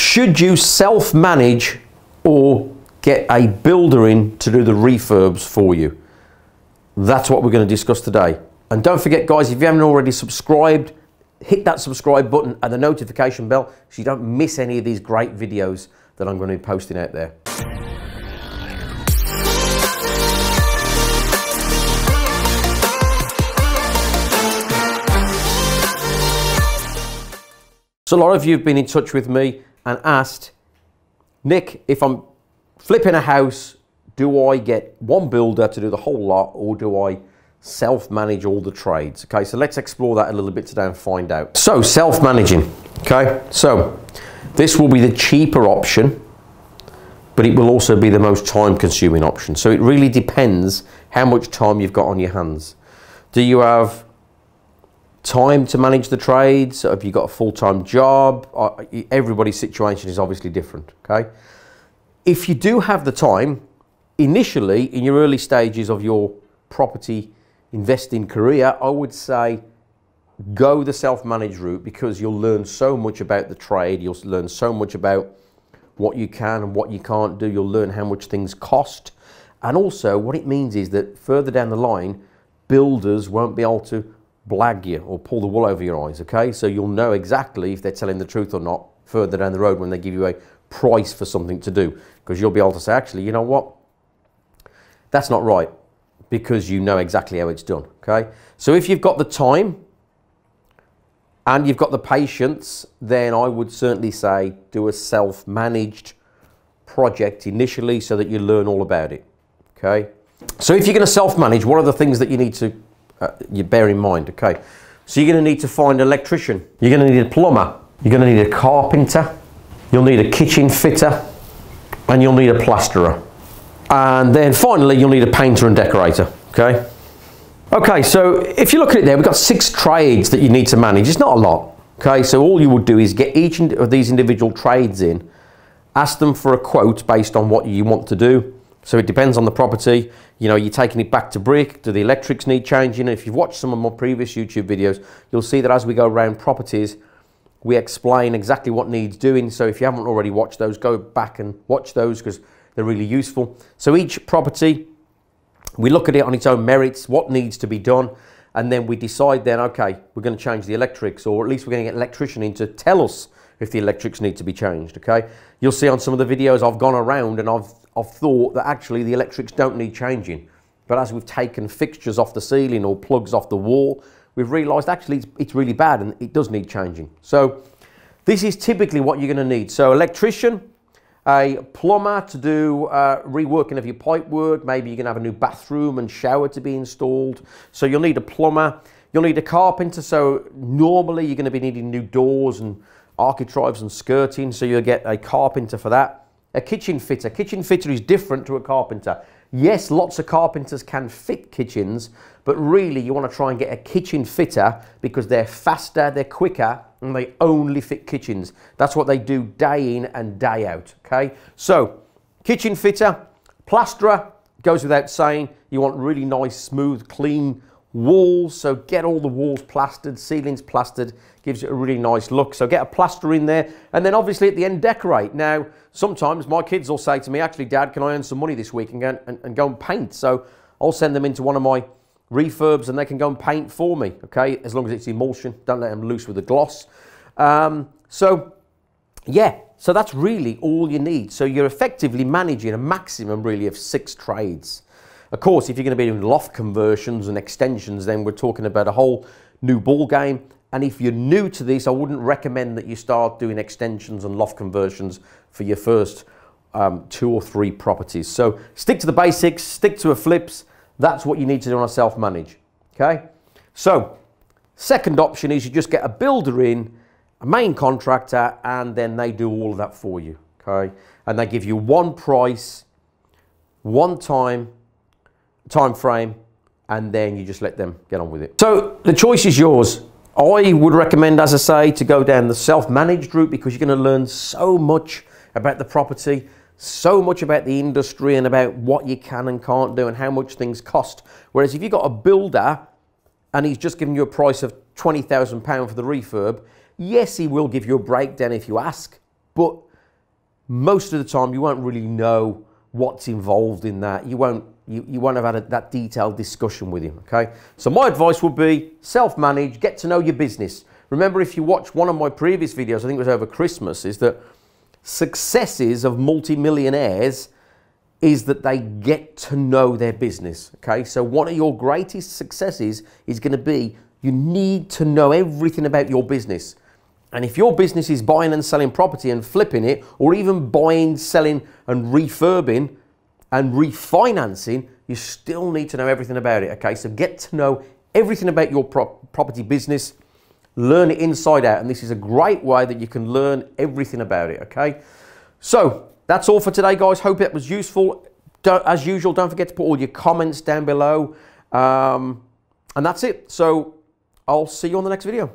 should you self-manage or get a builder in to do the refurbs for you? That's what we're going to discuss today. And don't forget, guys, if you haven't already subscribed, hit that subscribe button and the notification bell so you don't miss any of these great videos that I'm going to be posting out there. So a lot of you have been in touch with me and asked, Nick, if I'm flipping a house, do I get one builder to do the whole lot, or do I self-manage all the trades? Okay, so let's explore that a little bit today and find out. So self-managing, okay, so this will be the cheaper option, but it will also be the most time-consuming option. So it really depends how much time you've got on your hands. Do you have time to manage the trades? Have you got a full-time job? Everybody's situation is obviously different, okay? If you do have the time, initially in your early stages of your property investing career, I would say go the self-managed route, because you'll learn so much about the trade, you'll learn so much about what you can and what you can't do, you'll learn how much things cost, and also what it means is that further down the line, builders won't be able to blag you or pull the wool over your eyes, okay? So you'll know exactly if they're telling the truth or not further down the road when they give you a price for something to do, because you'll be able to say, actually, you know what, that's not right, because you know exactly how it's done, okay? So if you've got the time and you've got the patience, then I would certainly say do a self-managed project initially so that you learn all about it, okay? So if you're going to self-manage, what are the things that you need to you bear in mind, okay? So you're going to need to find an electrician, you're going to need a plumber, you're going to need a carpenter, you'll need a kitchen fitter, and you'll need a plasterer. And then finally, you'll need a painter and decorator, okay? Okay, so if you look at it there, we've got 6 trades that you need to manage. It's not a lot, okay? So all you would do is get each of these individual trades in, ask them for a quote based on what you want to do. So it depends on the property. You know, you're taking it back to brick. Do the electrics need changing? And if you've watched some of my previous YouTube videos, you'll see that as we go around properties, we explain exactly what needs doing. So if you haven't already watched those, go back and watch those, because they're really useful. So each property, we look at it on its own merits, what needs to be done, and then we decide then, okay, we're going to change the electrics, or at least we're going to get an electrician in to tell us if the electrics need to be changed, okay? You'll see on some of the videos I've gone around and I've thought that actually the electrics don't need changing. But as we've taken fixtures off the ceiling or plugs off the wall, we've realised actually it's really bad and it does need changing. So this is typically what you're going to need. So electrician, a plumber to do reworking of your pipe work. Maybe you're going to have a new bathroom and shower to be installed. So you'll need a plumber. You'll need a carpenter. So normally you're going to be needing new doors and architraves and skirting. So you'll get a carpenter for that. A kitchen fitter. Kitchen fitter is different to a carpenter. Yes, lots of carpenters can fit kitchens, but really you want to try and get a kitchen fitter because they're faster, they're quicker, and they only fit kitchens. That's what they do day in and day out, okay? So, kitchen fitter, plasterer, goes without saying. You want really nice, smooth, clean walls, so get all the walls plastered, ceilings plastered, gives it a really nice look. So get a plaster in there, and then obviously at the end decorate. Now, sometimes my kids will say to me, actually, Dad, can I earn some money this week and go and paint? So I'll send them into one of my refurbs and they can go and paint for me, okay? As long as it's emulsion, don't let them loose with the gloss. So yeah, so that's really all you need. So you're effectively managing a maximum really of 6 trades. Of course, if you're going to be doing loft conversions and extensions, then we're talking about a whole new ball game. And if you're new to this, I wouldn't recommend that you start doing extensions and loft conversions for your first 2 or 3 properties. So stick to the basics, stick to a flips. That's what you need to do on a self-manage, okay? So second option is you just get a builder in, a main contractor, and then they do all of that for you, okay? And they give you one price, one time frame, and then you just let them get on with it. So the choice is yours. I would recommend, as I say, to go down the self-managed route because you're going to learn so much about the property, so much about the industry and about what you can and can't do and how much things cost. Whereas if you've got a builder and he's just giving you a price of £20,000 for the refurb, yes, he will give you a breakdown if you ask, but most of the time you won't really know what's involved in that. You won't have had that detailed discussion with him, okay? So my advice would be self-manage, get to know your business. Remember, if you watch one of my previous videos, I think it was over Christmas, is that successes of multimillionaires is that they get to know their business, okay? So one of your greatest successes is going to be you need to know everything about your business. And if your business is buying and selling property and flipping it, or even buying, selling and refurbing and refinancing, you still need to know everything about it, okay? So get to know everything about your property business, learn it inside out, and this is a great way that you can learn everything about it, okay? So that's all for today, guys. Hope that was useful. As usual, don't forget to put all your comments down below. And that's it. So I'll see you on the next video.